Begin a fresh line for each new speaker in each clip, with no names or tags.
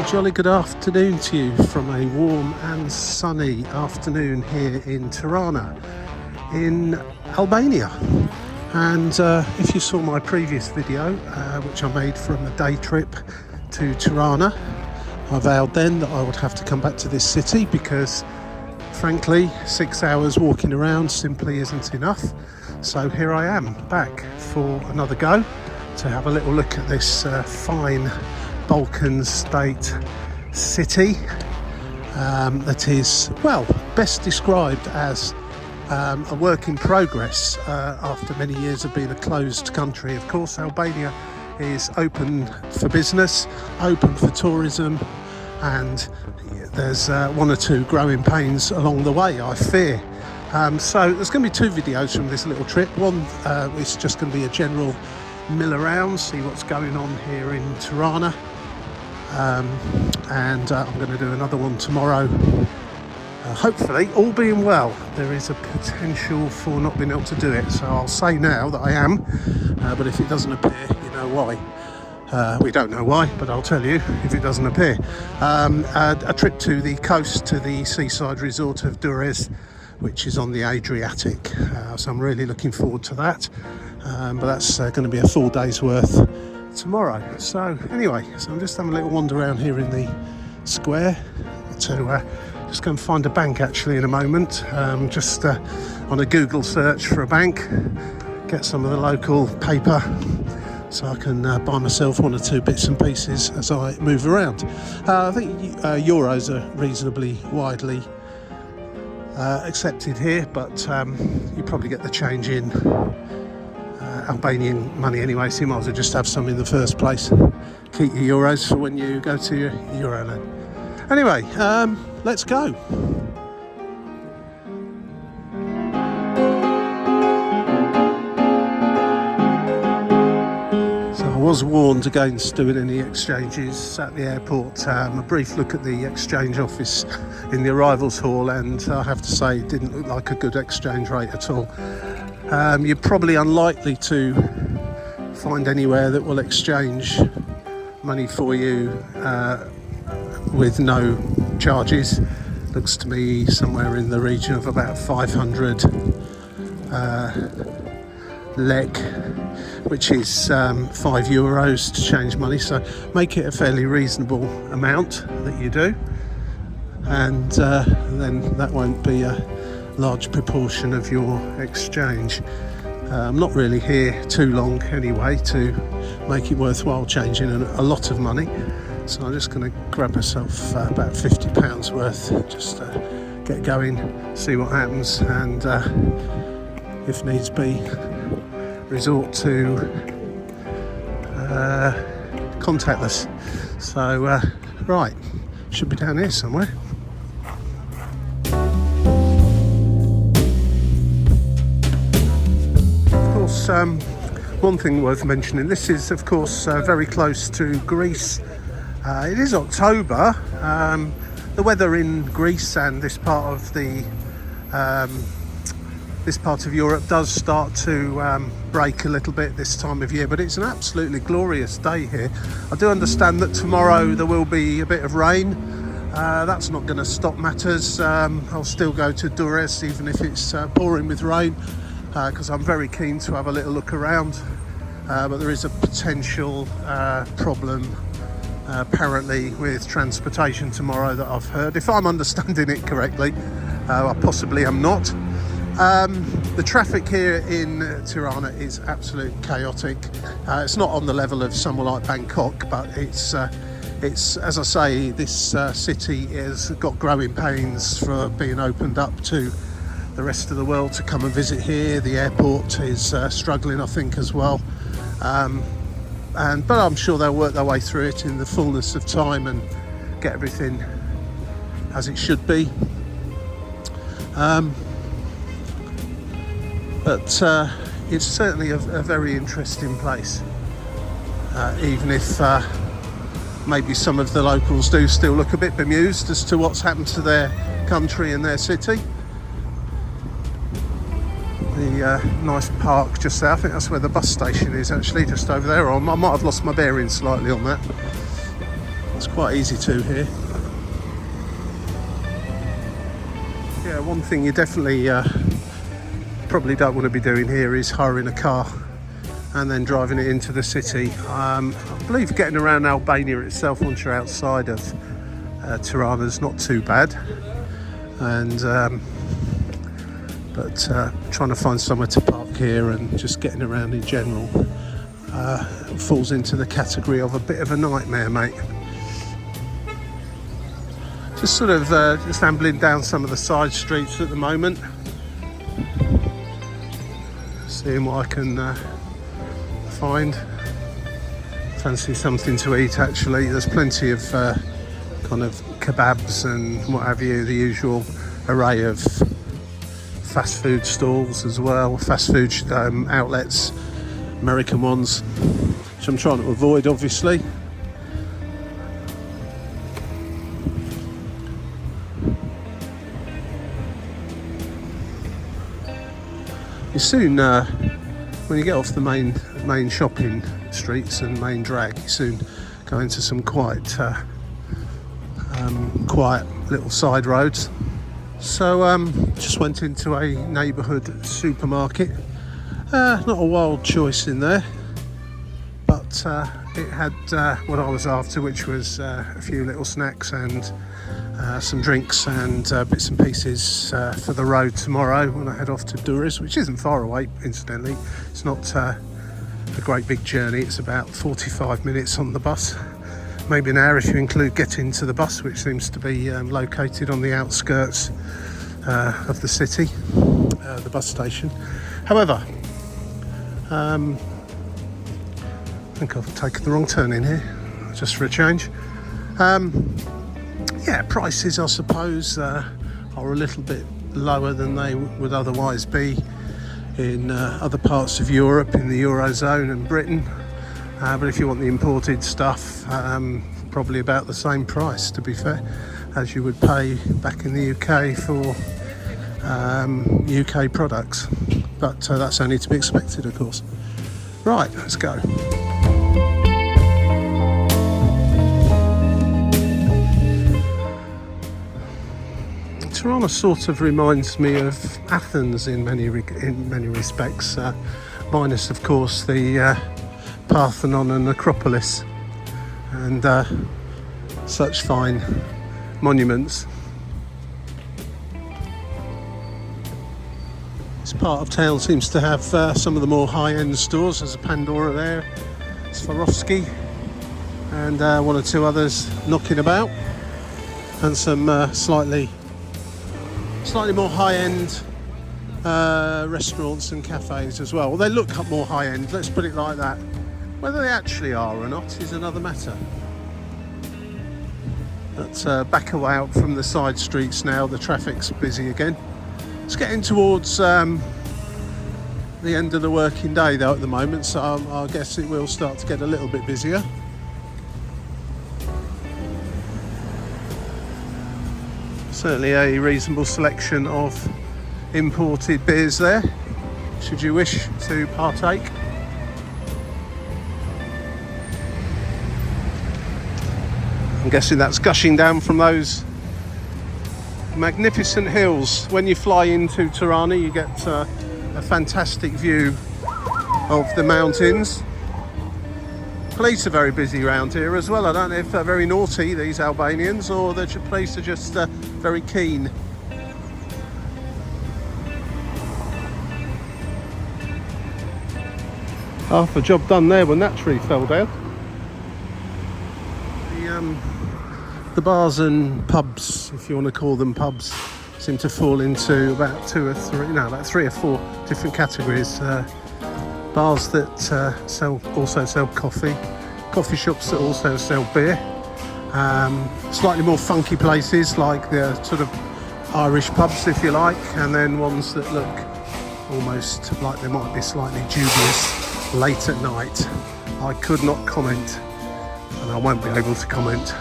jolly good afternoon to you from a warm and sunny afternoon here in Tirana in Albania. And if you saw my previous video, which I made from a day trip to Tirana, I vowed then that I would have to come back to this city because frankly 6 hours walking around simply isn't enough. So here I am back for another go to have a little look at this fine Balkan state city that is, well, best described as a work in progress after many years of being a closed country. Of course, Albania is open for business, open for tourism, and there's one or two growing pains along the way, I fear. So there's going to be two videos from this little trip. One is just going to be a general mill around, see what's going on here in Tirana. And I'm going to do another one tomorrow. Hopefully, all being well. There is a potential for not being able to do it, so I'll say now that I am, but if it doesn't appear, you know why. We don't know why, but I'll tell you if it doesn't appear. A trip to the coast, to the seaside resort of Durrës, which is on the Adriatic, so I'm really looking forward to that, but that's going to be a full day's worth tomorrow. So anyway, so I'm just having a little wander around here in the square to just go and find a bank actually in a moment, just on a Google search for a bank, get some of the local paper so I can buy myself one or two bits and pieces as I move around. I think euros are reasonably widely accepted here, but you probably get the change in Albanian money anyway, so you might as well just have some in the first place. Keep your euros for when you go to your Euroland. Anyway, let's go. So I was warned against doing any exchanges at the airport. A brief look at the exchange office in the arrivals hall, and I have to say it didn't look like a good exchange rate at all. You're probably unlikely to find anywhere that will exchange money for you with no charges. Looks to me somewhere in the region of about 500 lek, which is 5 euros to change money. So make it a fairly reasonable amount that you do, and then that won't be a large proportion of your exchange. I'm not really here too long anyway to make it worthwhile changing a lot of money, so I'm just going to grab myself about £50 worth just to get going, see what happens, and if needs be resort to contactless. So right, should be down here somewhere. One thing worth mentioning, this is of course very close to Greece. It is October. The weather in Greece and this part of Europe does start to break a little bit this time of year, but it's an absolutely glorious day here. I do understand that tomorrow there will be a bit of rain. That's not going to stop matters. I'll still go to Durrës even if it's pouring with rain, because I'm very keen to have a little look around, but there is a potential problem apparently with transportation tomorrow that I've heard, if I'm understanding it correctly. I possibly am not. The traffic here in Tirana is absolutely chaotic. It's not on the level of somewhere like Bangkok, but it's as I say, this city has got growing pains for being opened up to the rest of the world to come and visit here. The airport is struggling, I think, as well, but I'm sure they'll work their way through it in the fullness of time and get everything as it should be. But it's certainly a very interesting place, even if maybe some of the locals do still look a bit bemused as to what's happened to their country and their city. The nice park just there, I think that's where the bus station is actually, just over there, or I might have lost my bearings slightly on that. It's quite easy to here. Yeah, one thing you definitely probably don't want to be doing here is hiring a car and then driving it into the city. I believe getting around Albania itself once you're outside of Tirana is not too bad, and but trying to find somewhere to park here and just getting around in general falls into the category of a bit of a nightmare, mate. Just sort of just ambling down some of the side streets at the moment, seeing what I can find. Fancy something to eat, actually. There's plenty of kind of kebabs and what have you, the usual array of fast food stalls as well, fast food outlets, American ones, which I'm trying to avoid, obviously. You soon, when you get off the main shopping streets and main drag, you soon go into some quite quiet little side roads. So just went into a neighbourhood supermarket. Not a wild choice in there, but it had what I was after, which was a few little snacks and some drinks and bits and pieces for the road tomorrow when I head off to Durrës, which isn't far away, incidentally. It's not a great big journey. It's about 45 minutes on the bus, maybe an hour if you include getting to the bus, which seems to be located on the outskirts of the city, the bus station. However, I think I've taken the wrong turn in here, just for a change. Yeah, prices, I suppose, are a little bit lower than they would otherwise be in other parts of Europe, in the Eurozone and Britain. But if you want the imported stuff, probably about the same price, to be fair, as you would pay back in the UK for UK products. But that's only to be expected, of course. Right, let's go. Tirana sort of reminds me of Athens in many respects, minus of course the Parthenon and Acropolis and such fine monuments. This part of town seems to have some of the more high-end stores. There's a Pandora there, Swarovski, and one or two others knocking about, and some slightly more high-end restaurants and cafes as well. Well, they look more high-end, let's put it like that. Whether they actually are or not is another matter. But back away out from the side streets now, the traffic's busy again. It's getting towards the end of the working day though at the moment, so I guess it will start to get a little bit busier. Certainly a reasonable selection of imported beers there, should you wish to partake. I'm guessing that's gushing down from those magnificent hills. When you fly into Tirana, you get a fantastic view of the mountains. Police are very busy around here as well. I don't know if they're very naughty, these Albanians, or the police are just very keen. Half a job done there when that tree fell down. The bars and pubs, if you want to call them pubs, seem to fall into about about three or four different categories. Bars that also sell coffee, coffee shops that also sell beer, slightly more funky places like the sort of Irish pubs, if you like, and then ones that look almost like they might be slightly dubious late at night. I could not comment, and I won't be able to comment,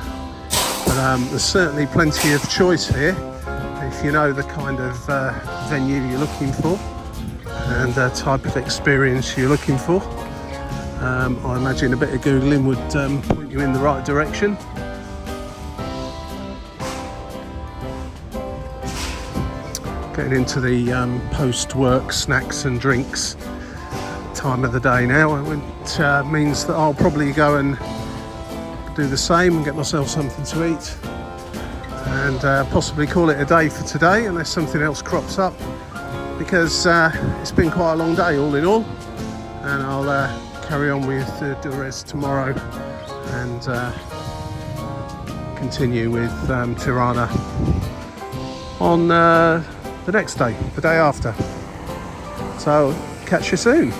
but there's certainly plenty of choice here if you know the kind of venue you're looking for and the type of experience you're looking for. I imagine a bit of Googling would point you in the right direction. Getting into the post-work snacks and drinks time of the day now, which means that I'll probably go and do the same and get myself something to eat and possibly call it a day for today unless something else crops up, because it's been quite a long day all in all, and I'll carry on with Durrës tomorrow and continue with Tirana on the next day, the day after. So catch you soon.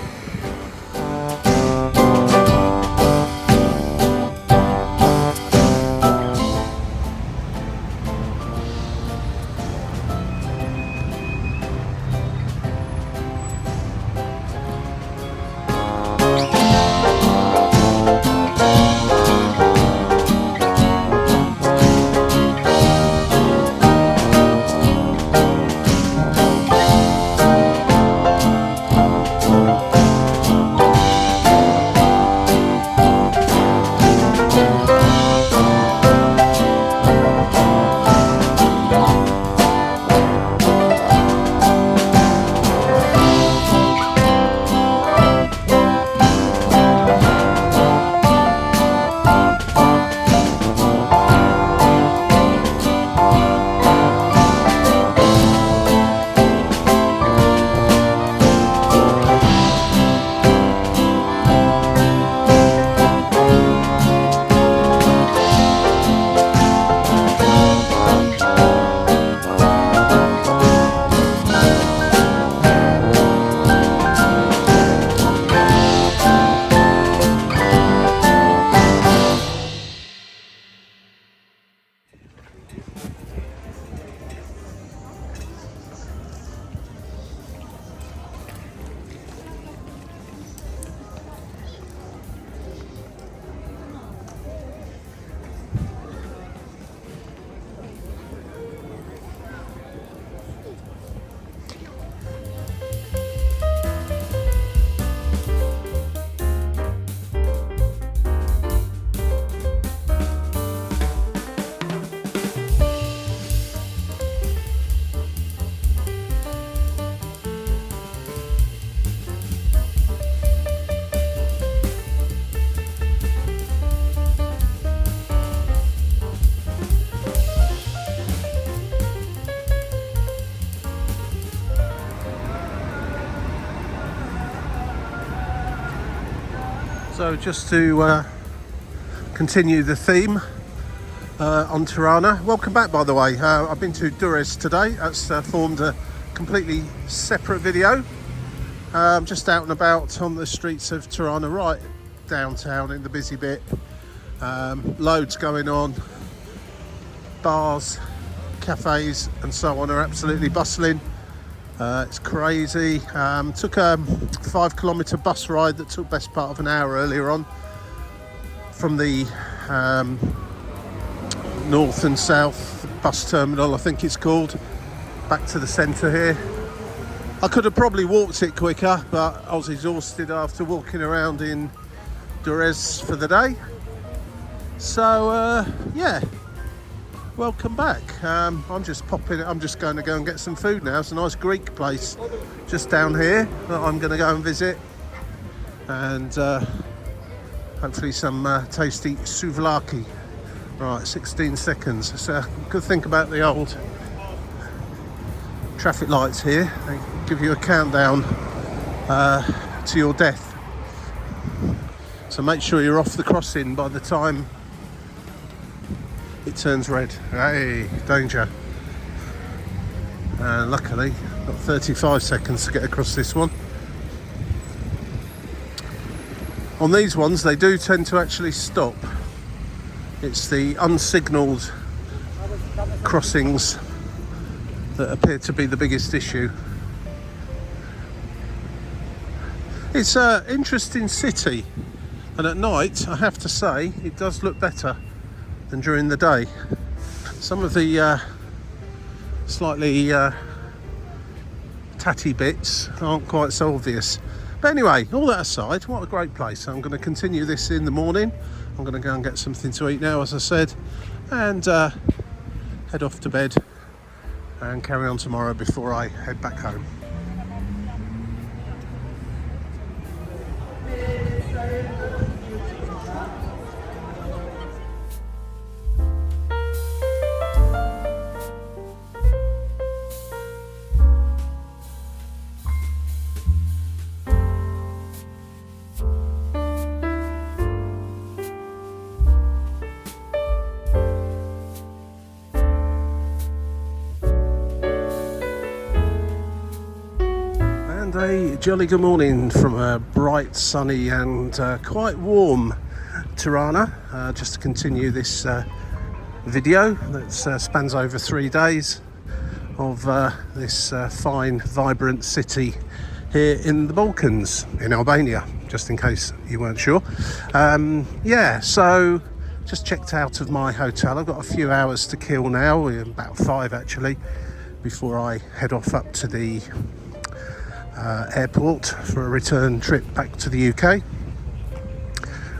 So just to continue the theme on Tirana. Welcome back, by the way. I've been to Durrës today. That's formed a completely separate video. Just out and about on the streets of Tirana, right downtown in the busy bit. Loads going on. Bars, cafes and so on are absolutely bustling. It's crazy. Took a 5-kilometre bus ride that took best part of an hour earlier on from the north and south bus terminal, I think it's called, back to the centre here. I could have probably walked it quicker, but I was exhausted after walking around in Durrës for the day. So yeah, welcome back. I'm just going to go and get some food now. It's a nice Greek place just down here that I'm going to go and visit, and hopefully some tasty souvlaki. Right, 16 seconds. It's a good thing about the old traffic lights here. They give you a countdown to your death. So make sure you're off the crossing by the time it turns red. Hey, danger. And luckily, got 35 seconds to get across this one. On these ones, they do tend to actually stop. It's the unsignalled crossings that appear to be the biggest issue. It's an interesting city, and at night, I have to say, it does look better than during the day. Some of the slightly tatty bits aren't quite so obvious. But anyway, all that aside, what a great place. I'm going to continue this in the morning. I'm going to go and get something to eat now, as I said, and head off to bed and carry on tomorrow before I head back home. And a jolly good morning from a bright, sunny and quite warm Tirana. Just to continue this video that spans over 3 days of this fine, vibrant city here in the Balkans, in Albania, just in case you weren't sure. Yeah, so just checked out of my hotel. I've got a few hours to kill now, about 5 actually, before I head off up to the airport for a return trip back to the UK.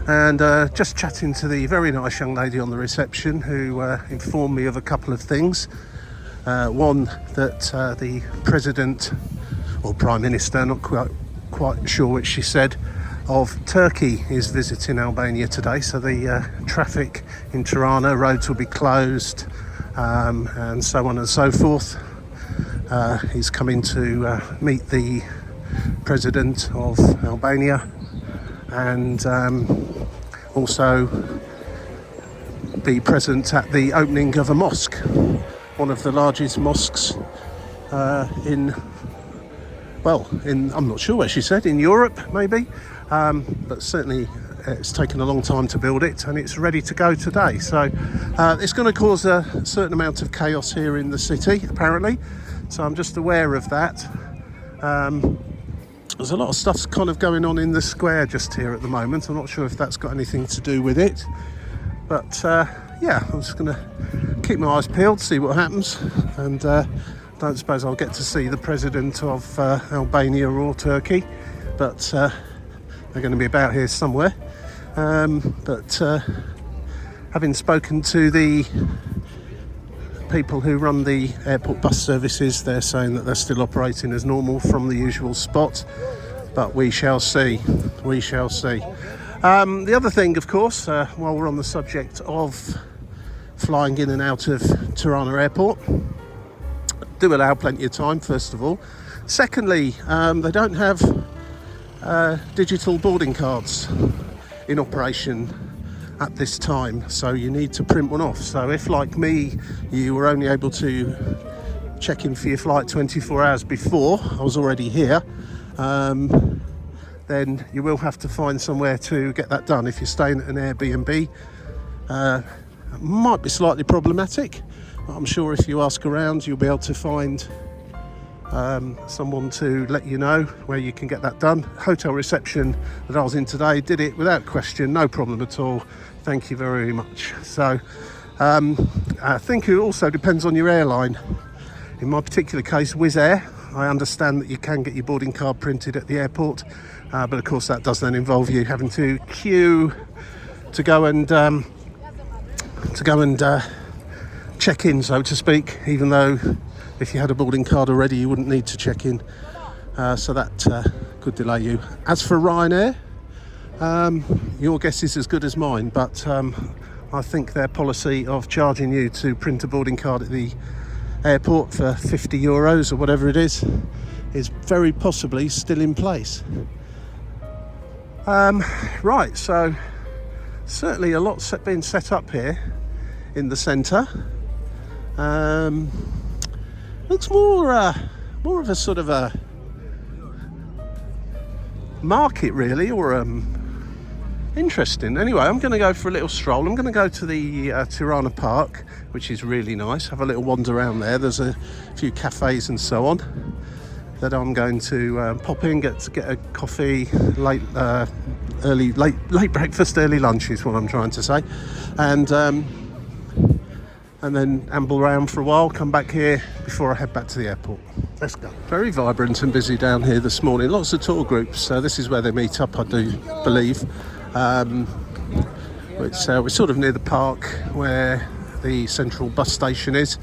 And just chatting to the very nice young lady on the reception who informed me of a couple of things. One, that the President or Prime Minister, not quite sure which she said, of Turkey is visiting Albania today, so the traffic in Tirana, roads will be closed, and so on and so forth. He's coming to meet the President of Albania and also be present at the opening of a mosque, one of the largest mosques I'm not sure where she said, in Europe maybe, but certainly it's taken a long time to build it and it's ready to go today. So it's going to cause a certain amount of chaos here in the city apparently, so I'm just aware of that. There's a lot of stuff kind of going on in the square just here at the moment. I'm not sure if that's got anything to do with it, but yeah, I'm just going to keep my eyes peeled, see what happens, and don't suppose I'll get to see the President of Albania or Turkey, but they're going to be about here somewhere. But having spoken to the people who run the airport bus services, they're saying that they're still operating as normal from the usual spot, but we shall see. We shall see. The other thing, of course, while we're on the subject of flying in and out of Tirana Airport, do allow plenty of time, first of all. Secondly, they don't have digital boarding cards in operation at this time, so you need to print one off. So if, like me, you were only able to check in for your flight 24 hours before I was already here, then you will have to find somewhere to get that done. If you're staying at an Airbnb, it might be slightly problematic, but I'm sure if you ask around you'll be able to find someone to let you know where you can get that done. Hotel reception that I was in today did it without question, no problem at all. Thank you very much. So I think it also depends on your airline. In my particular case, Wizz Air, I understand that you can get your boarding card printed at the airport, but of course that does then involve you having to queue to go and check in, so to speak, even though if you had a boarding card already you wouldn't need to check in, so that could delay you. As for Ryanair, your guess is as good as mine, but I think their policy of charging you to print a boarding card at the airport for €50 or whatever it is very possibly still in place. Right, so certainly a lot being set up here in the centre. Looks more of a sort of a market really, or interesting. Anyway, I'm going to go for a little stroll. I'm going to go to the Tirana Park, which is really nice. Have a little wander around there. There's a few cafes and so on that I'm going to pop in, get a coffee, late breakfast, early lunch is what I'm trying to say, and then amble around for a while, come back here before I head back to the airport. Let's go. Very vibrant and busy down here this morning. Lots of tour groups. So this is where they meet up, I do believe. We're sort of near the park where the central bus station is.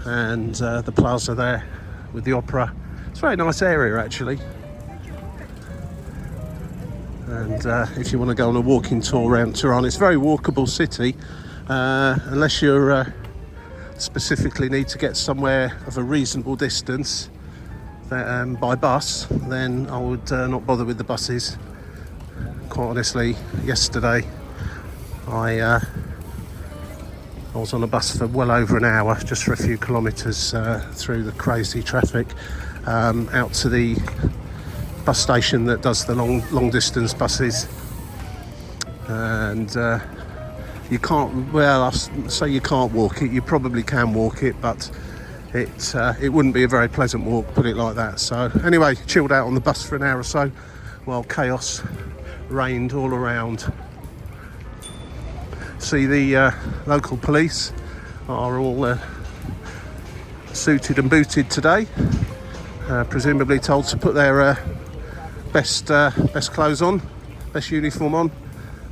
and the plaza there with the opera. It's a very nice area actually. And if you want to go on a walking tour around Tirana, it's a very walkable city, unless you specifically need to get somewhere of a reasonable distance by bus, then I would not bother with the buses. Quite honestly, yesterday I was on a bus for well over an hour, just for a few kilometres through the crazy traffic, out to the bus station that does the long distance buses. And you can't, well, I'll say you can't walk it. You probably can walk it, but it wouldn't be a very pleasant walk, put it like that. So anyway, chilled out on the bus for an hour or so while chaos reigned all around. See, the local police are all suited and booted today, presumably told to put their best clothes on, best uniform on,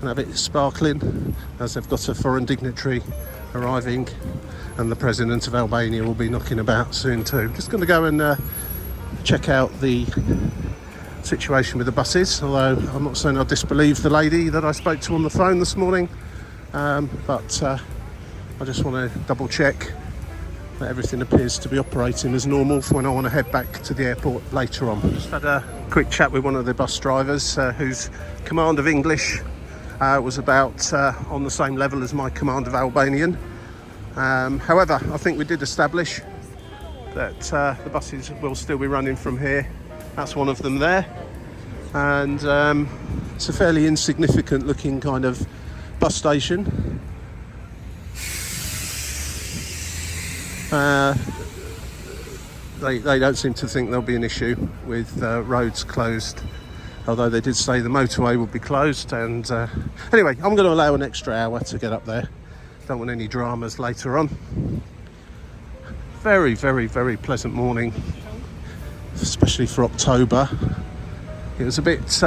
and have it sparkling, as they've got a foreign dignitary arriving, and the President of Albania will be knocking about soon too. Just going to go and check out the situation with the buses, although I'm not saying I disbelieve the lady that I spoke to on the phone this morning, but I just want to double check that everything appears to be operating as normal for when I want to head back to the airport later on. Just had a quick chat with one of the bus drivers whose command of English was about on the same level as my command of Albanian. However, I think we did establish that the buses will still be running from here. That's one of them there, and it's a fairly insignificant looking kind of bus station. They don't seem to think there'll be an issue with roads closed, although they did say the motorway would be closed. And anyway, I'm going to allow an extra hour to get up there. Don't want any dramas later on. Very, very, very pleasant morning, especially for October. It was a bit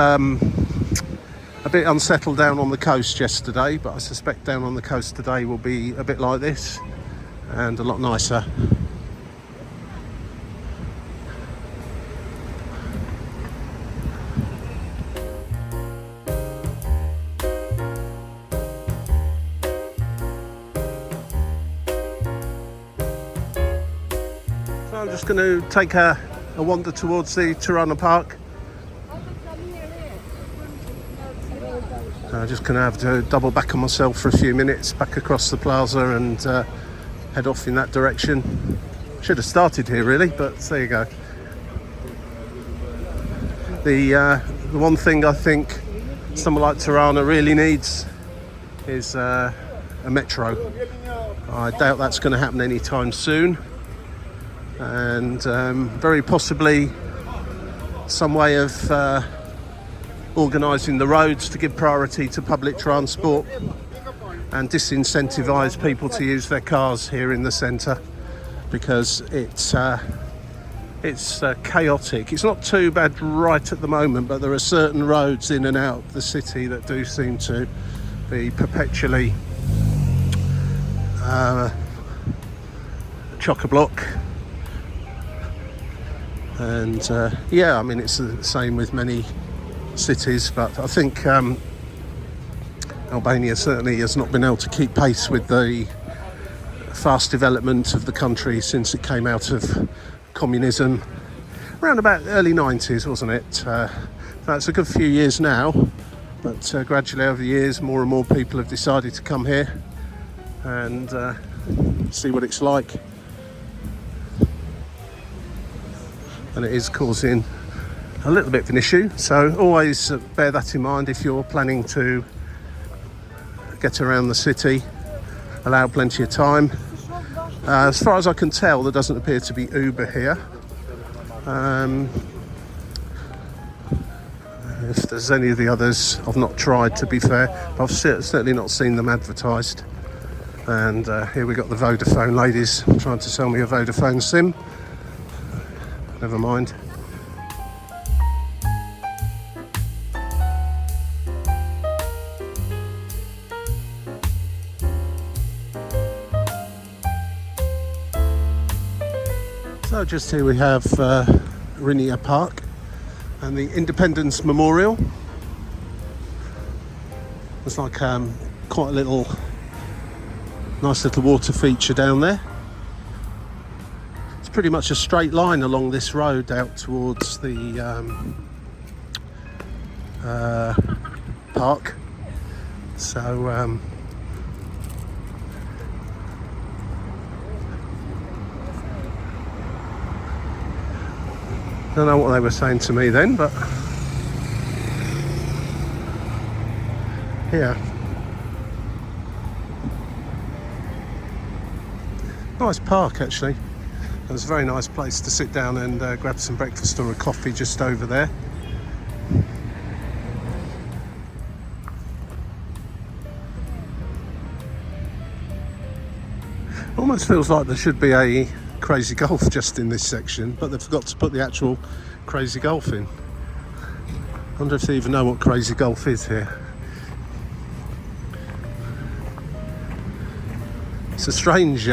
unsettled down on the coast yesterday, but I suspect down on the coast today will be a bit like this and a lot nicer. So I'm just going to take a wander towards the Tirana Park. I'm just going to have to double back on myself for a few minutes, back across the plaza and head off in that direction. Should have started here really, but there you go. The one thing I think someone like Tirana really needs is a metro. I doubt that's going to happen anytime soon, and very possibly some way of organising the roads to give priority to public transport and disincentivise people to use their cars here in the centre, because it's chaotic. It's not too bad right at the moment, but there are certain roads in and out of the city that do seem to be perpetually chock-a-block. And yeah, I mean, it's the same with many cities, but I think Albania certainly has not been able to keep pace with the fast development of the country since it came out of communism around about the early 90s, wasn't it? That's a good few years now, but gradually over the years more and more people have decided to come here and see what it's like, and it is causing a little bit of an issue, so always bear that in mind if you're planning to get around the city. Allow plenty of time. As far as I can tell, there doesn't appear to be Uber here. If there's any of the others, I've not tried, to be fair, but I've certainly not seen them advertised. And here we got the Vodafone ladies trying to sell me a Vodafone SIM. Never mind. So just here we have Rinia Park and the Independence Memorial. There's like quite a little, nice little water feature down there. It's pretty much a straight line along this road out towards the park. So don't know what they were saying to me then, but yeah, nice park actually. It was a very nice place to sit down and grab some breakfast or a coffee just over there. Almost feels like there should be a crazy golf just in this section, but they forgot to put the actual crazy golf in. I wonder if they even know what crazy golf is here. It's a strange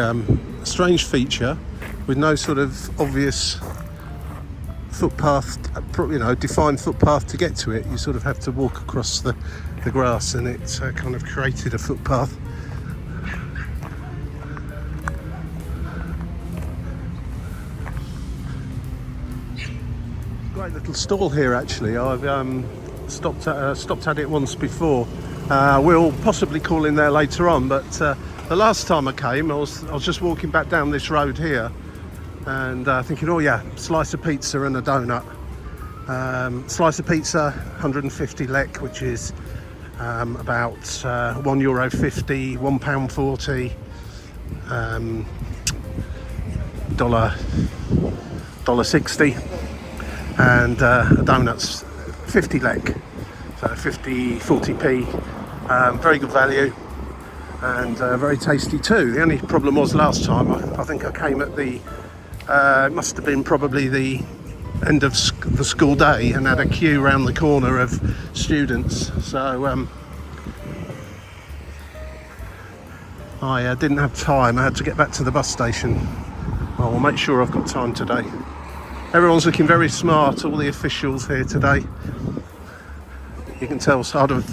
feature with no sort of obvious footpath, defined footpath to get to it. You sort of have to walk across the grass, and it's kind of created a footpath. Great little stall here actually. I've stopped at it once before. We'll possibly call in there later on, but the last time I came, I was just walking back down this road here and thinking, oh yeah, slice of pizza and a donut. Slice of pizza, 150 lek, which is about €1.50, £1.40, $1.60. And a donut's 50 lek, so 40p. Very good value and very tasty too. The only problem was last time I think I came at the it must have been probably the end of the school day and had a queue round the corner of students, so I didn't have time. I had to get back to the bus station. I'll make sure I've got time today. Everyone's looking very smart, all the officials here today. You can tell sort of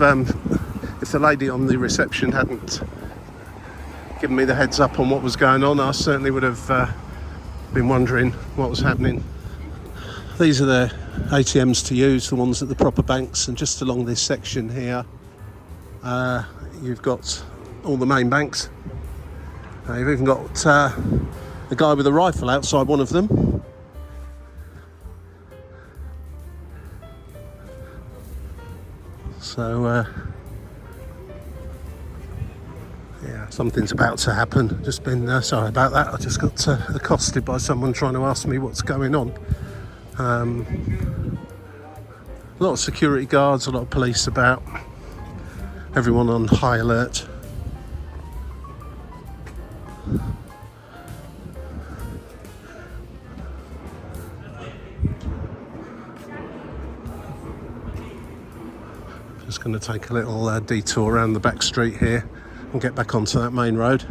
if the lady on the reception hadn't given me the heads up on what was going on, I certainly would have been wondering what was happening. These are the ATMs to use, the ones at the proper banks, and just along this section here you've got all the main banks. You've even got a guy with a rifle outside one of them. So yeah, something's about to happen. Just been sorry about that. I just got accosted by someone trying to ask me what's going on. A lot of security guards, a lot of police about. Everyone on high alert. Just going to take a little detour around the back street here and get back onto that main road.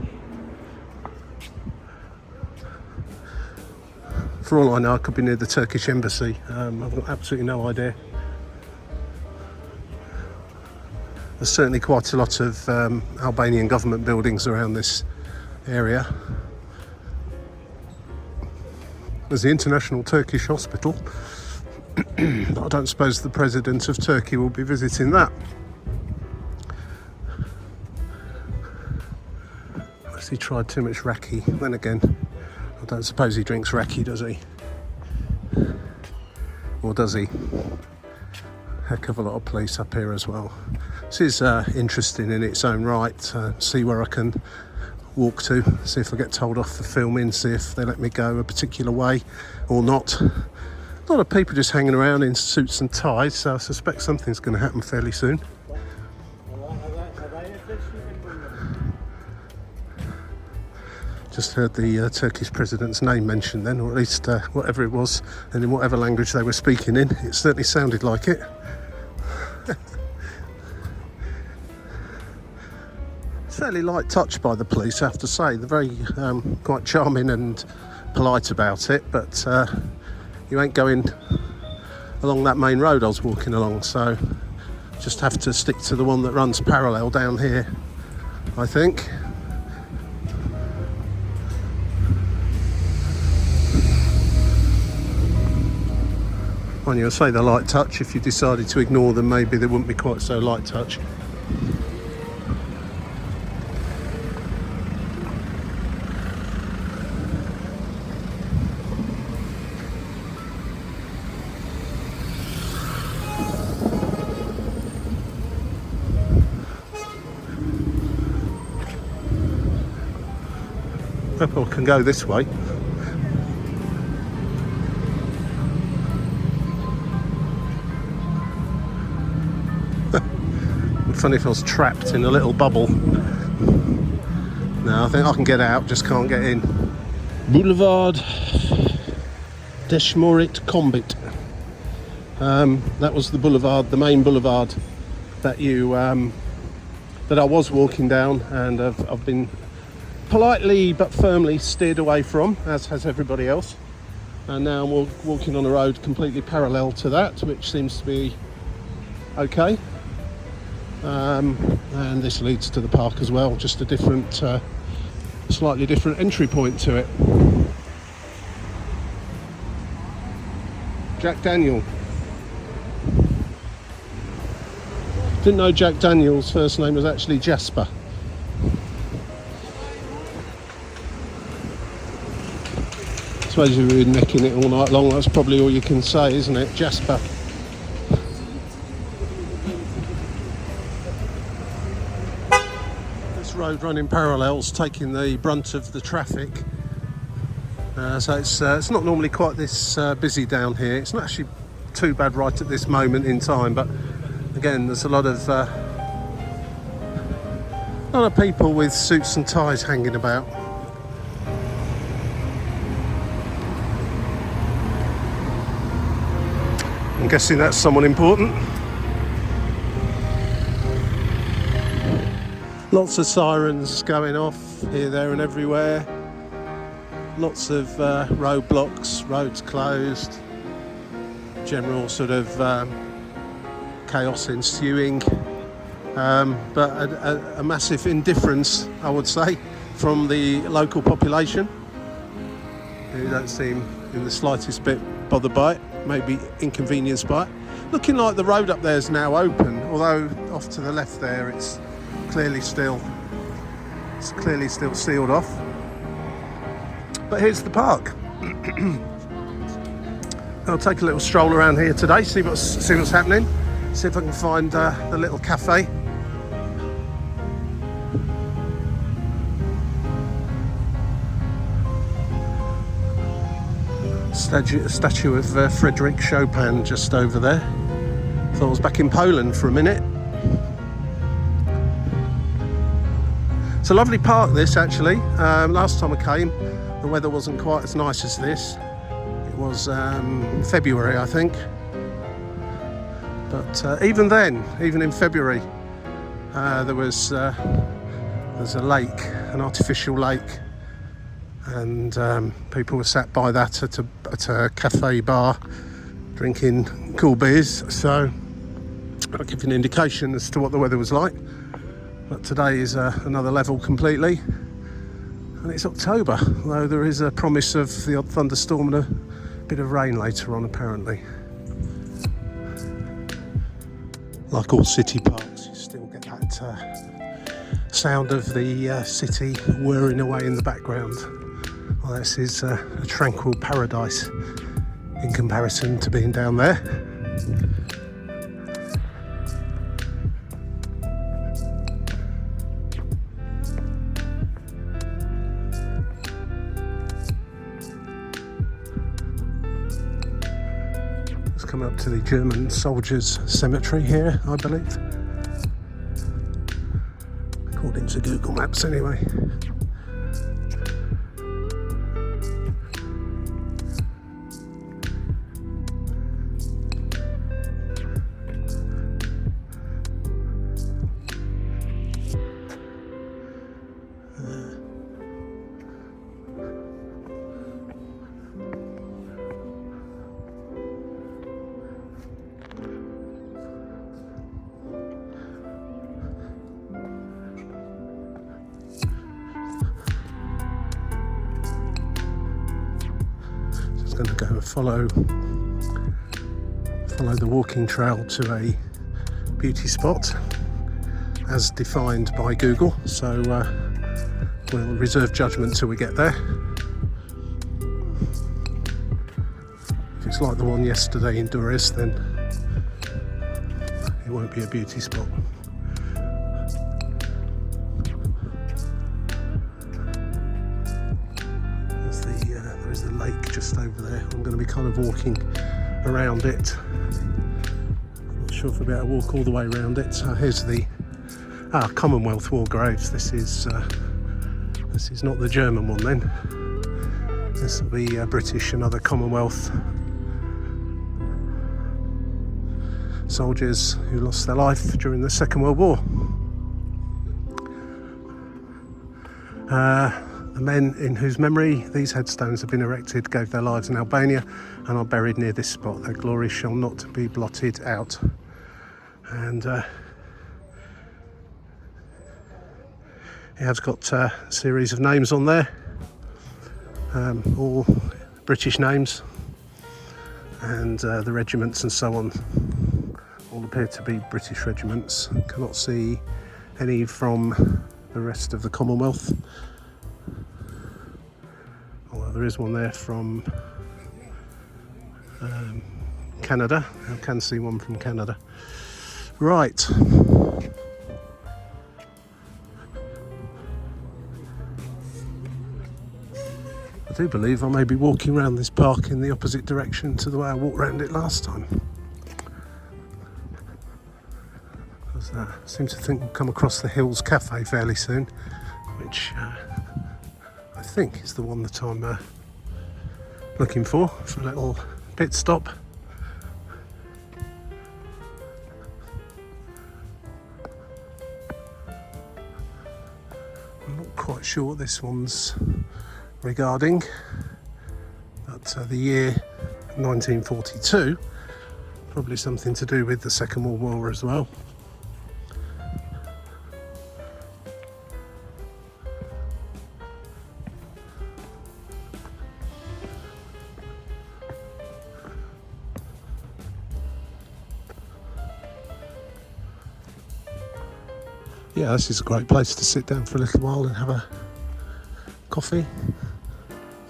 For all I know, I could be near the Turkish embassy. I've got absolutely no idea. There's certainly quite a lot of Albanian government buildings around this area. There's the International Turkish Hospital. But I don't suppose the President of Turkey will be visiting that. Unless he tried too much raki. Then again, I don't suppose he drinks raki, does he? Or does he? Heck of a lot of police up here as well. This is interesting in its own right. See where I can walk to, see if I get told off for filming, see if they let me go a particular way or not. A lot of people just hanging around in suits and ties, so I suspect something's going to happen fairly soon. Just heard the Turkish president's name mentioned then, or at least whatever it was, and in whatever language they were speaking in. It certainly sounded like it. Fairly light touch by the police, I have to say. They're very quite charming and polite about it, but you ain't going along that main road I was walking along, so just have to stick to the one that runs parallel down here, I think. When you say the light touch, if you decided to ignore them, maybe they wouldn't be quite so light touch. People can go this way. Funny if I was trapped in a little bubble. No, I think I can get out, just can't get in. Boulevard Deshmorit Kombit. That was the boulevard, the main boulevard that that I was walking down, and I've been politely but firmly steered away from, as has everybody else. And now I'm walking on a road completely parallel to that, which seems to be okay. And this leads to the park as well, just a different, slightly different entry point to it. Jack Daniel. Didn't know Jack Daniel's first name was actually Jasper. I suppose you've been necking it all night long, that's probably all you can say, isn't it? Jasper. This road running parallels, taking the brunt of the traffic. So it's not normally quite this busy down here. It's not actually too bad right at this moment in time, but again, there's a lot of people with suits and ties hanging about. I'm guessing that's someone important. Lots of sirens going off here, there and everywhere. Lots of roadblocks, roads closed. General sort of chaos ensuing. But a massive indifference, I would say, from the local population, who don't seem in the slightest bit bothered by it, maybe inconvenienced by it. Looking like the road up there is now open, although off to the left there it's clearly still sealed off. But here's the park. I'll take a little stroll around here today, see what's happening, see if I can find the little cafe. Statue of Frederick Chopin just over there. Thought I was back in Poland for a minute. It's a lovely park, this, actually. Last time I came, the weather wasn't quite as nice as this. It was February, I think. But even then, even in February, there's a lake, an artificial lake, and people were sat by that at a cafe bar drinking cool beers, so I'll give you an indication as to what the weather was like. But today is another level completely, and it's October, though there is a promise of the odd thunderstorm and a bit of rain later on, apparently. Like all city parks, you still get that sound of the city whirring away in the background. Well, this is a tranquil paradise in comparison to being down there. Let's come up to the German soldiers' cemetery here, I believe. According to Google Maps, anyway. follow the walking trail to a beauty spot as defined by Google, so we'll reserve judgment till we get there. If it's like the one yesterday in Durres, then it won't be a beauty spot. There's the lake just over there. I'm going to be kind of walking around it. Not sure if I'll be able to walk all the way around it. So here's the Commonwealth War graves. This is not the German one then. This will be British and other Commonwealth soldiers who lost their life during the Second World War. The men in whose memory these headstones have been erected gave their lives in Albania and are buried near this spot. Their glory shall not be blotted out. And it has got a series of names on there, all British names, and the regiments and so on all appear to be British regiments. Cannot see any from the rest of the Commonwealth. Although there is one there from Canada. I can see one from Canada. Right. I do believe I may be walking around this park in the opposite direction to the way I walked around it last time. I seem to think we'll come across the Hills Cafe fairly soon, which I think is the one that I'm looking for a little pit stop. I'm not quite sure what this one's regarding, but the year 1942, probably something to do with the Second World War as well. Yeah, this is a great place to sit down for a little while and have a coffee.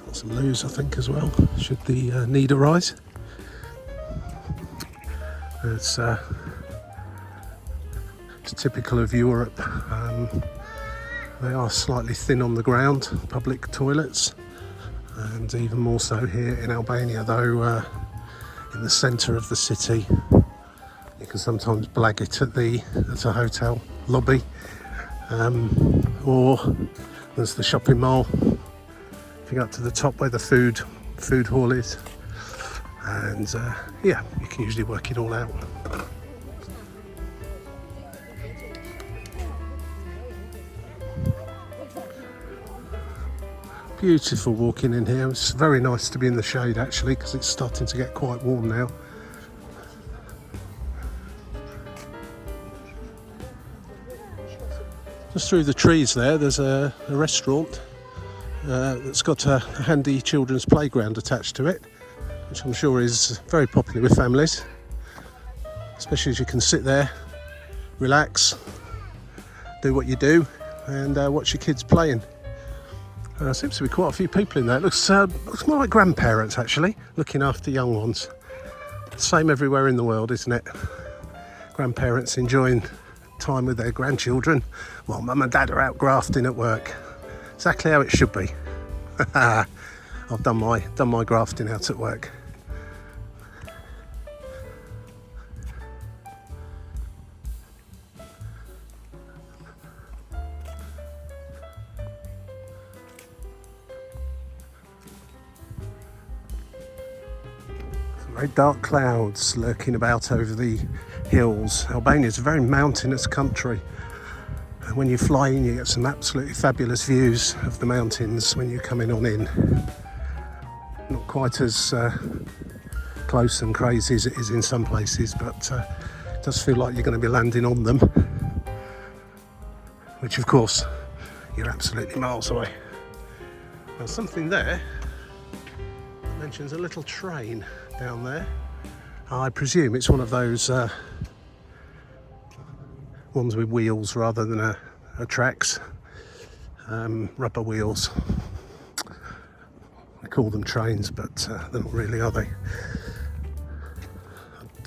Got some loos, I think, as well, should the need arise. It's typical of Europe. They are slightly thin on the ground, public toilets, and even more so here in Albania, though in the centre of the city. You can sometimes blag it at a hotel lobby, or there's the shopping mall. If you go up to the top where the food hall is, and yeah, you can usually work it all out. Beautiful walking in here. It's very nice to be in the shade actually, because it's starting to get quite warm now. Just through the trees there's a restaurant that's got a handy children's playground attached to it, which I'm sure is very popular with families, especially as you can sit there, relax, do what you do, and watch your kids playing. Seems to be quite a few people in there. It looks more like grandparents actually, looking after young ones. Same everywhere in the world, isn't it? Grandparents enjoying time with their grandchildren while mum and dad are out grafting at work. Exactly how it should be. I've done my grafting out at work. Very dark clouds lurking about over the hills. Albania is a very mountainous country, and when you fly in you get some absolutely fabulous views of the mountains when you're coming on in. Not quite as close and crazy as it is in some places, but it does feel like you're going to be landing on them, which of course you're absolutely miles away. There's something there. Mentions a little train down there. I presume it's one of those ones with wheels rather than a tracks, rubber wheels. I call them trains, but they're not really, are they? I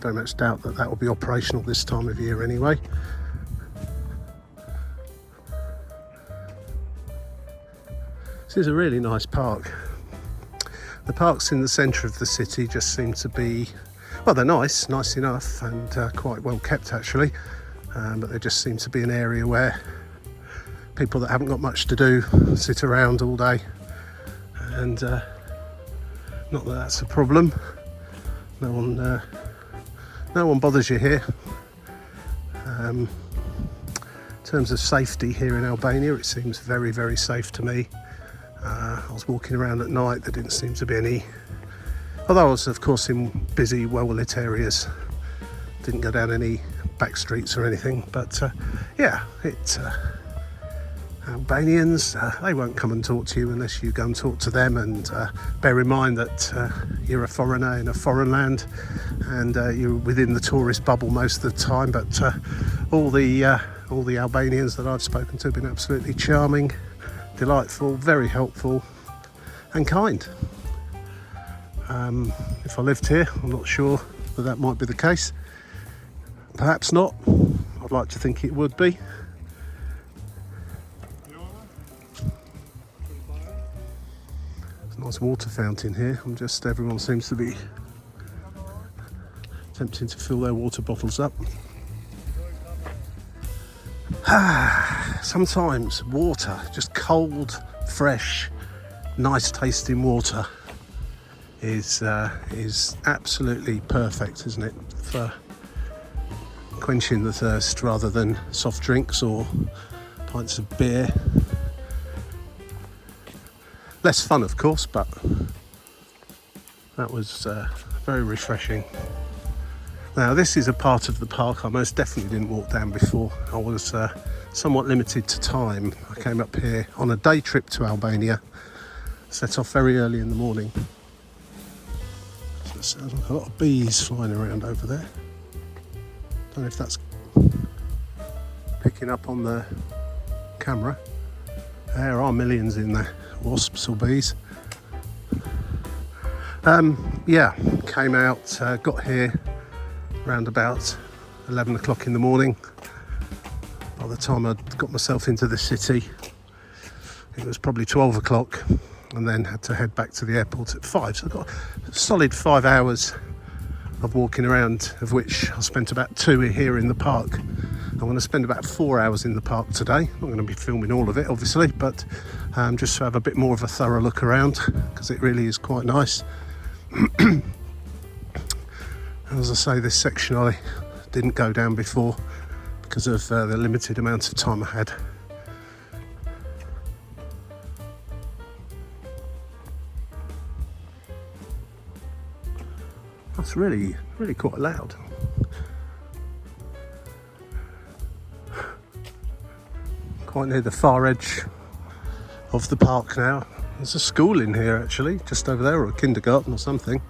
very much doubt that will be operational this time of year anyway. This is a really nice park. The parks in the centre of the city just seem to be, well, they're nice enough, and quite well kept actually, but they just seem to be an area where people that haven't got much to do sit around all day, and not that that's a problem. No one bothers you here. In terms of safety here in Albania, it seems very, very safe to me. I was walking around at night, there didn't seem to be any, although I was of course in busy, well-lit areas, didn't go down any back streets or anything, but yeah, it's Albanians, they won't come and talk to you unless you go and talk to them, and bear in mind that you're a foreigner in a foreign land, and you're within the tourist bubble most of the time, but all the Albanians that I've spoken to have been absolutely charming, delightful, very helpful and kind. If I lived here, I'm not sure that might be the case. Perhaps not. I'd like to think it would be. There's a nice water fountain here. Everyone seems to be attempting to fill their water bottles up. Sometimes water, just cold, fresh, nice tasting water is absolutely perfect, isn't it, for quenching the thirst rather than soft drinks or pints of beer. Less fun, of course, but that was very refreshing. Now, this is a part of the park I most definitely didn't walk down before. I was somewhat limited to time. I came up here on a day trip to Albania, set off very early in the morning. So it sounds like a lot of bees flying around over there. Don't know if that's picking up on the camera. There are millions in there, wasps or bees. Yeah, came out, got here around about 11 o'clock in the morning. By the time I'd got myself into the city, it was probably 12 o'clock, and then had to head back to the airport at 5. So I got a solid 5 hours of walking around, of which I spent about 2 here in the park. I'm going to spend about 4 hours in the park today. I'm not going to be filming all of it, obviously, but just to have a bit more of a thorough look around, because it really is quite nice. As I say, this section I didn't go down before because of the limited amount of time I had. That's really quite loud. Quite near the far edge of the park now. There's a school in here actually, just over there, or a kindergarten or something.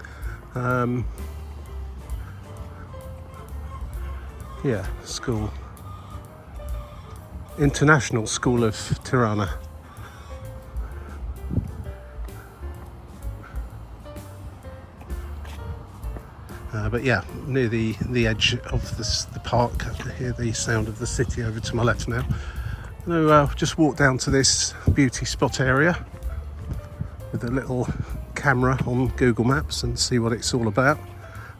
Yeah, school. International School of Tirana. But yeah, near the edge of the park. I can hear the sound of the city over to my left now. So just walk down to this beauty spot area with a little camera on Google Maps and see what it's all about,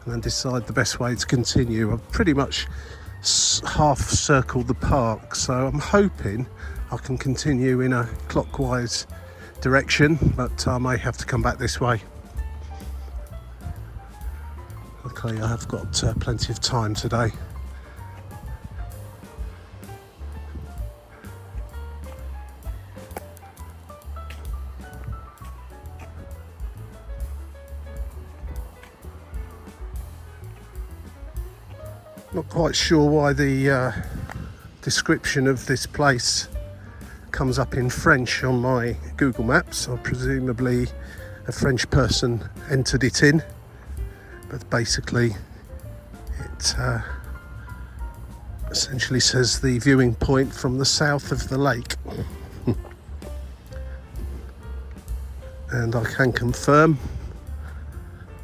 and then decide the best way to continue. I've pretty much half circled the park, so I'm hoping I can continue in a clockwise direction, but I may have to come back this way. Luckily I have got plenty of time today. Not quite sure why the description of this place comes up in French on my Google Maps. I presumably a French person entered it in, but basically it essentially says the viewing point from the south of the lake. And I can confirm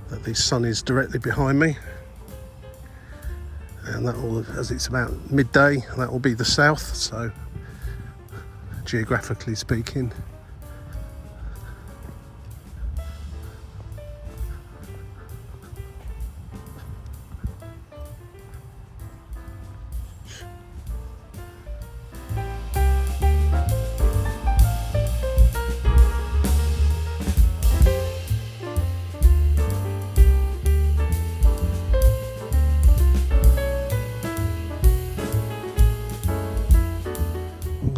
that the sun is directly behind me, and that will, as it's about midday, that will be the south, so geographically speaking.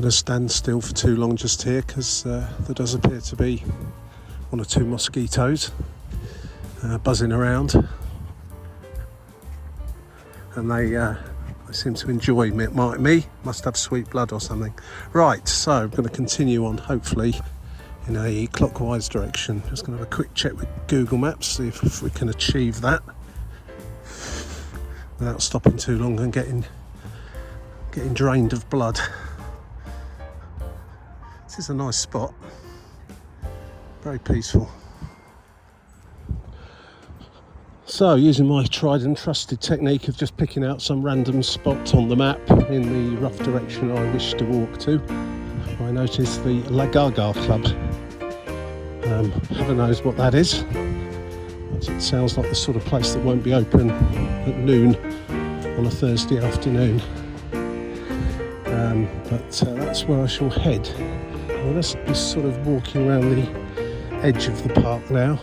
To stand still for too long just here, because there does appear to be one or two mosquitoes buzzing around, and they seem to enjoy me. Must have sweet blood or something. Right, so I'm going to continue on, hopefully in a clockwise direction. Just going to have a quick check with Google Maps, see if we can achieve that without stopping too long and getting drained of blood. This is a nice spot, very peaceful. So, using my tried and trusted technique of just picking out some random spot on the map in the rough direction I wish to walk to, I noticed the La Gaga Club. Heaven knows what that is. It sounds like the sort of place that won't be open at noon on a Thursday afternoon. But that's where I shall head. Well, let's be sort of walking around the edge of the park now.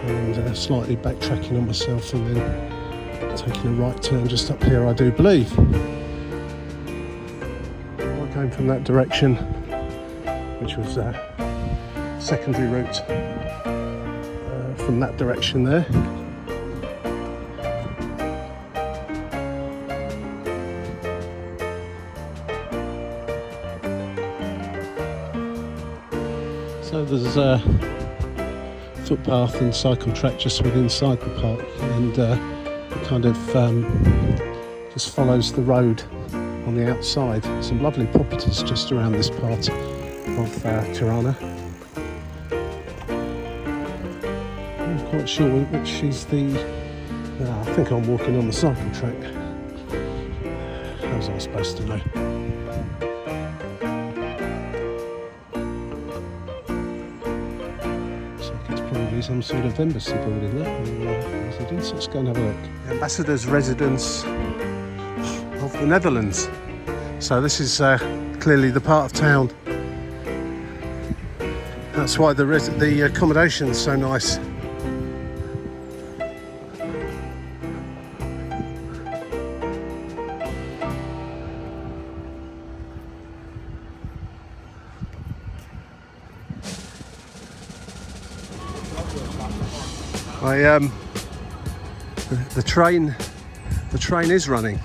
And slightly backtracking on myself and then taking a right turn just up here, I do believe. I came from that direction, which was a secondary route from that direction there. So there's a footpath and cycle track just within inside the park, and it kind of just follows the road on the outside. Some lovely properties just around this part of Tirana. I'm not quite sure which is the... I think I'm walking on the cycle track. How was I supposed to know? Some sort of embassy building there, residence. Let's go and have a look. The ambassador's residence of the Netherlands. So this is clearly the part of town. That's why the accommodation's so nice. The train is running.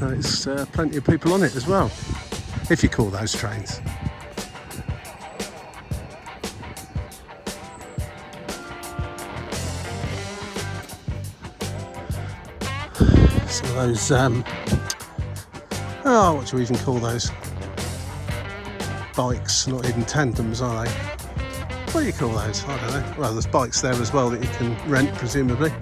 It's plenty of people on it as well, if you call those trains. So those what do you even call those? Bikes, not even tandems, are they? What do you call those? I don't know. Well, there's bikes there as well that you can rent, presumably.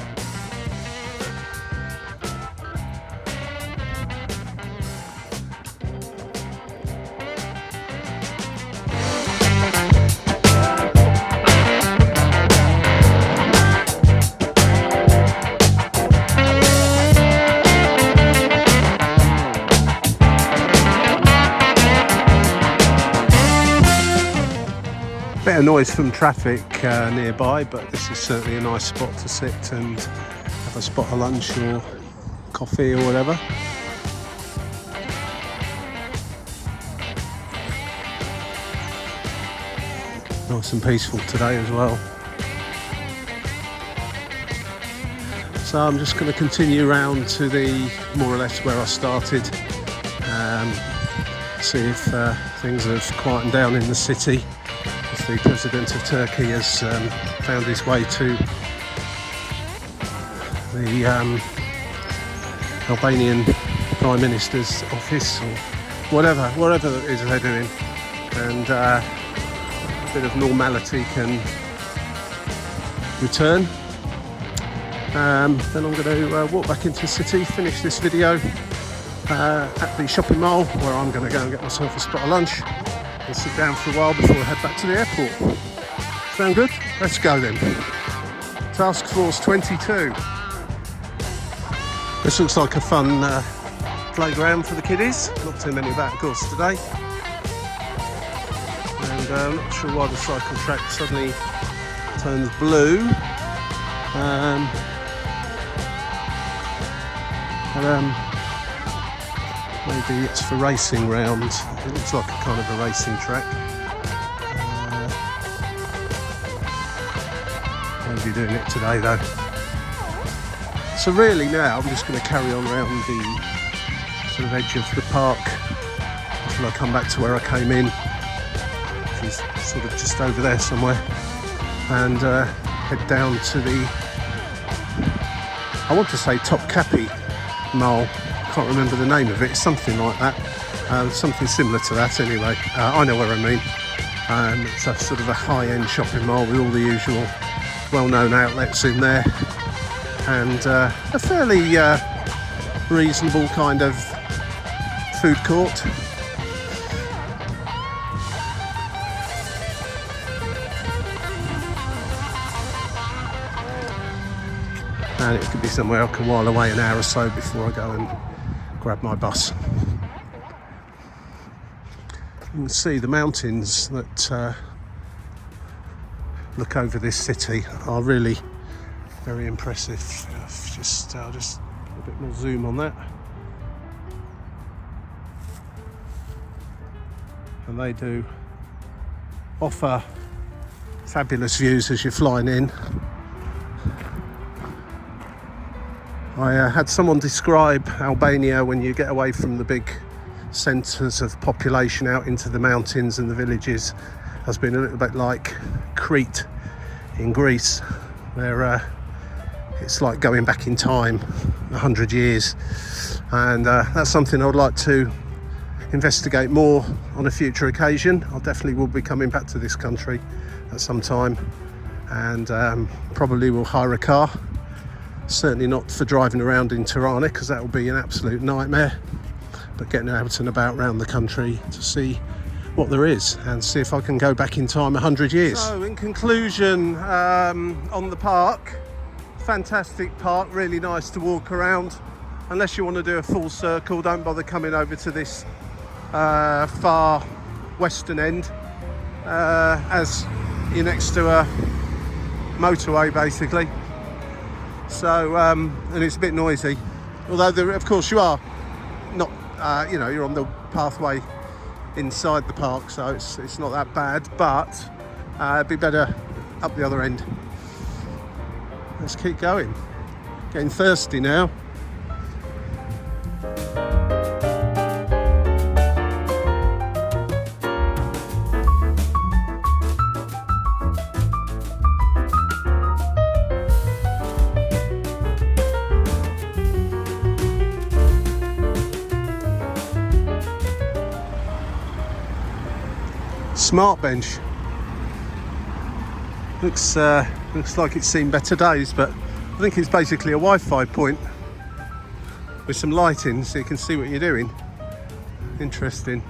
Bit of noise from traffic nearby, but this is certainly a nice spot to sit and have a spot of lunch or coffee or whatever. Nice and peaceful today as well. So I'm just going to continue round to the more or less where I started. see if things have quietened down in the city, as the President of Turkey has found his way to the Albanian Prime Minister's office, or whatever it is they're doing, and a bit of normality can return. Then I'm going to walk back into the city, finish this video at the shopping mall, where I'm going to go and get myself a spot of lunch and sit down for a while before I head back to the airport. Sound good? Let's go then. Task Force 22. This looks like a fun playground for the kiddies. Not too many about, of course, today. And I'm not sure why the cycle track suddenly turns blue. Maybe it's for racing rounds. It looks like a kind of a racing track. Maybe doing it today though. So really now I'm just going to carry on around the sort of edge of the park until I come back to where I came in, which is sort of just over there somewhere, and head down to the, I want to say Topkapi Mall. Can't remember the name of it. It's something like that, something similar to that anyway. I know what I mean. It's a sort of a high-end shopping mall with all the usual well-known outlets in there, and a fairly reasonable kind of food court. And it could be somewhere I can while away an hour or so before I go and grab my bus. You can see the mountains that look over this city are really very impressive. I'll just put a bit more zoom on that. And they do offer fabulous views as you're flying in. I had someone describe Albania, when you get away from the big centres of population out into the mountains and the villages, has been a little bit like Crete in Greece, where it's like going back in time 100 years, and that's something I would like to investigate more on a future occasion. I definitely will be coming back to this country at some time, and probably will hire a car. Certainly not for driving around in Tirana, because that will be an absolute nightmare, but getting out and about around the country to see what there is and see if I can go back in time 100 years. So in conclusion, on the park, fantastic park, really nice to walk around. Unless you want to do a full circle, don't bother coming over to this far western end, as you're next to a motorway basically. So, and it's a bit noisy, although of course you are not, you're on the pathway inside the park, so it's not that bad, but it'd be better up the other end. Let's keep going. Getting thirsty now. Smart bench. Looks like it's seen better days, but I think it's basically a Wi-Fi point with some lighting so you can see what you're doing. Interesting.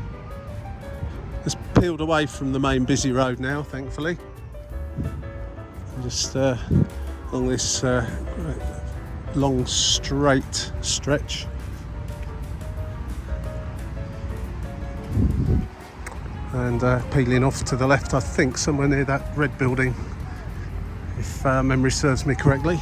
It's peeled away from the main busy road now, thankfully. Just along this long straight stretch. And peeling off to the left, I think somewhere near that red building, if memory serves me correctly.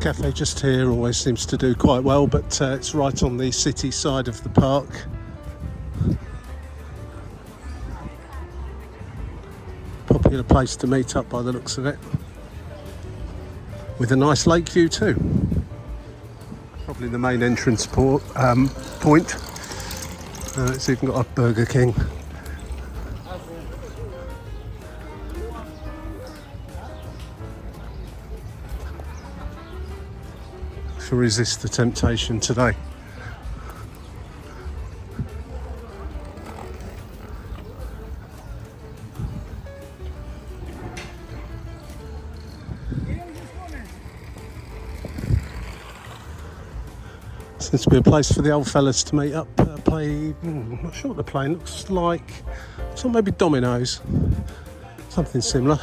cafe just here always seems to do quite well, but it's right on the city side of the park. Popular place to meet up by the looks of it, with a nice lake view too. Probably the main entrance point. It's even got a Burger King. To resist the temptation today. Seems to be a place for the old fellas to meet up, play. I'm not sure what they're playing. Looks like maybe dominoes, something similar,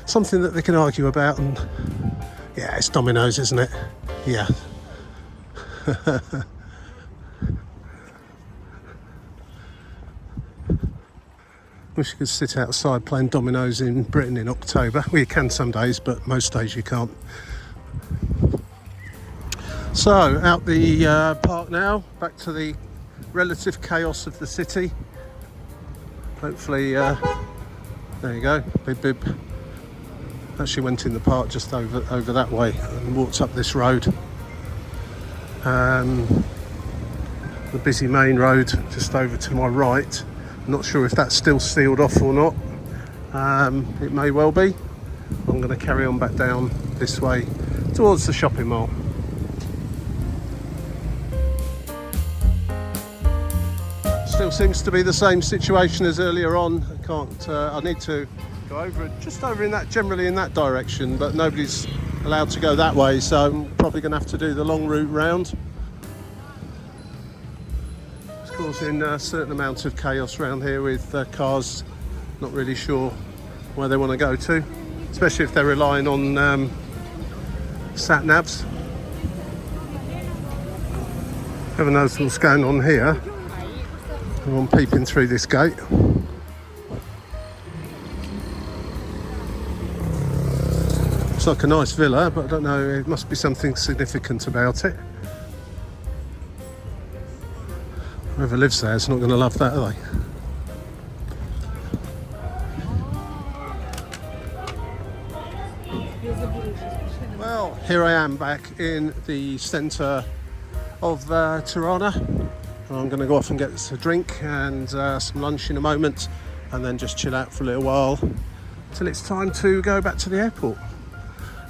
something that they can argue about. And yeah, it's dominoes, isn't it? Yeah. Wish you could sit outside playing dominoes in Britain in October. Well, you can some days, but most days you can't. So, out the park now, back to the relative chaos of the city. Hopefully, there you go, Bib Bib. Actually went in the park just over that way and walked up this road. The busy main road just over to my right. I'm not sure if that's still sealed off or not. It may well be. I'm going to carry on back down this way towards the shopping mall. Still seems to be the same situation as earlier on. I need to go over just over in that, generally in that direction, but nobody's allowed to go that way, so I'm probably going to have to do the long route round. It's causing a certain amount of chaos around here with cars not really sure where they want to go to, especially if they're relying on sat navs. Heaven knows what's going on here. I'm peeping through this gate. It's like a nice villa, but I don't know, it must be something significant about it. Whoever lives there is not going to love that, are they? Well, here I am back in the centre of Tirana. I'm going to go off and get a drink and some lunch in a moment, and then just chill out for a little while till it's time to go back to the airport.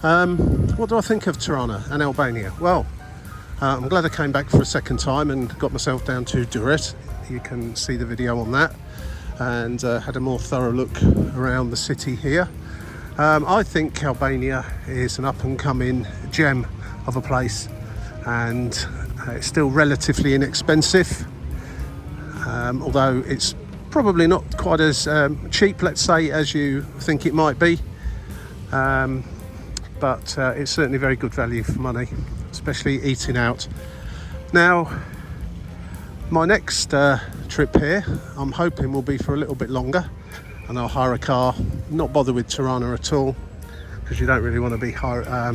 What do I think of Tirana and Albania? Well, I'm glad I came back for a second time and got myself down to Durrës. You can see the video on that, and had a more thorough look around the city here. I think Albania is an up-and-coming gem of a place, and it's still relatively inexpensive, although it's probably not quite as cheap, let's say, as you think it might be. But it's certainly very good value for money, especially eating out. Now, my next trip here, I'm hoping will be for a little bit longer, and I'll hire a car, not bother with Tirana at all, because you don't really want to be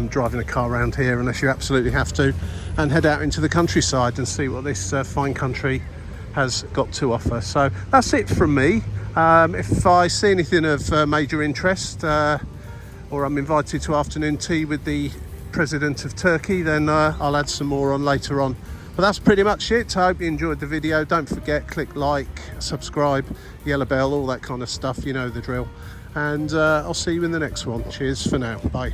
driving a car around here unless you absolutely have to, and head out into the countryside and see what this fine country has got to offer. So that's it from me. If I see anything of major interest, or I'm invited to afternoon tea with the President of Turkey, then I'll add some more on later on. But that's pretty much it. I hope you enjoyed the video. Don't forget, click like, subscribe, yellow bell, all that kind of stuff, you know the drill. And I'll see you in the next one. Cheers for now. Bye.